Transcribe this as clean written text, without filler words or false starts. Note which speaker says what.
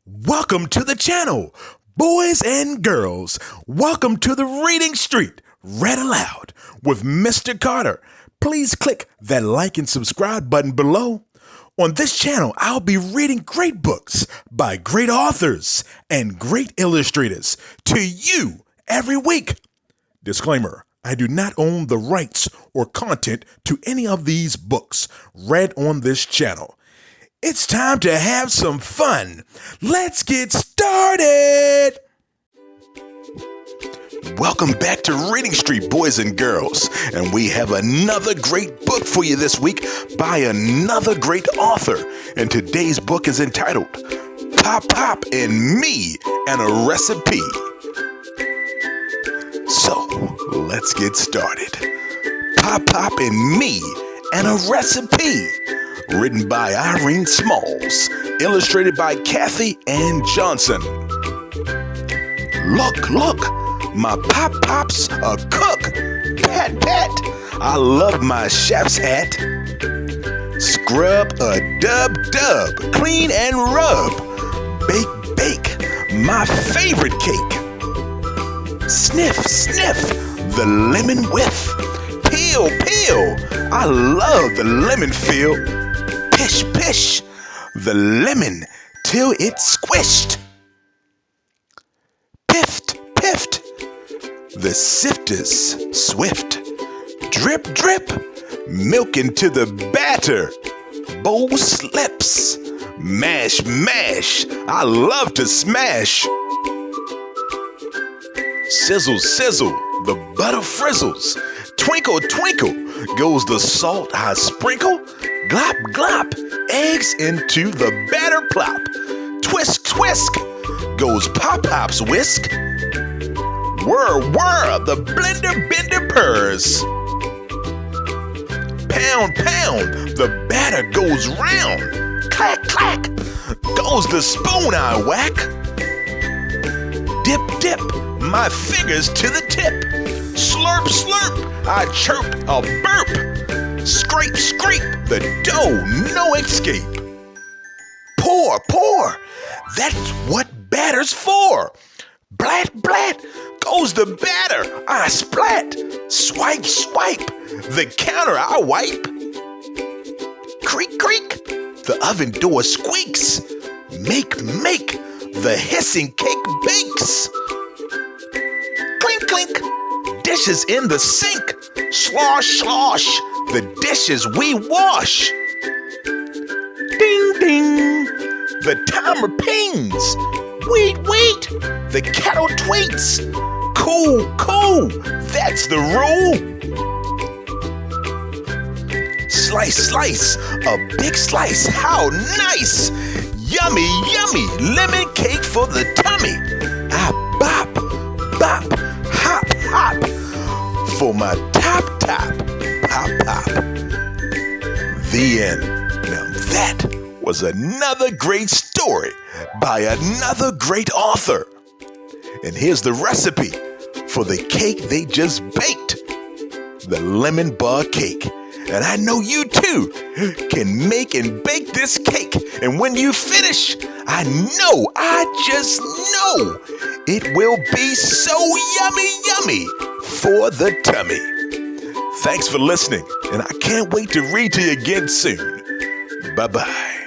Speaker 1: Welcome to the channel, boys and girls. Welcome to the Reading Street, read aloud with Mr. Carter. Please click that like and subscribe button below. On this channel, I'll be reading great books by great authors and great illustrators to you every week. Disclaimer, I do not own the rights or content to any of these books read on this channel. It's time to have some fun. Let's get started. Welcome back to Reading Street, boys and girls. And we have another great book for you this week by another great author. And today's book is entitled Pop Pop and Me and a Recipe. So let's get started. Pop Pop and Me and a Recipe. Written by Irene Smalls, illustrated by Kathy Ann Johnson. Look, my Pop Pop's a cook. Pat, pat, I love my chef's hat. Scrub a dub, clean and rub. Bake, my favorite cake. Sniff, the lemon whiff. Peel, I love the lemon feel. Pish, the lemon till it's squished. Piffed, the sifter's swift. Drip, milk into the batter. Bowl slips. Mash, I love to smash. Sizzle, the butter frizzles. Twinkle, goes the salt I sprinkle. Glop, eggs into the batter plop. Twist, goes Pop Pop's whisk. Whir, the blender bender purrs. Pound, the batter goes round. Clack, goes the spoon I whack. Dip, my fingers to the tip. Slurp, I chirp a burp. Scrape, the dough, no escape. Pour, that's what batter's for. Blat, goes the batter, I splat. Swipe, the counter I wipe. Creak, the oven door squeaks. Make, the hissing cake bakes. Clink, dishes in the sink. Slosh, the dishes we wash. Ding, the timer pings. Wait, the kettle tweets. Cool, that's the rule. Slice, a big slice, how nice. Yummy, lemon cake for the tummy. I bop, hop, for my top, Pop. The end. Now that was another great story by another great author. And here's the recipe for the cake they just baked. The lemon bar cake. And I know you too can make and bake this cake. And when you finish, I just know it will be so yummy for the tummy. Thanks for listening, and I can't wait to read to you again soon. Bye-bye.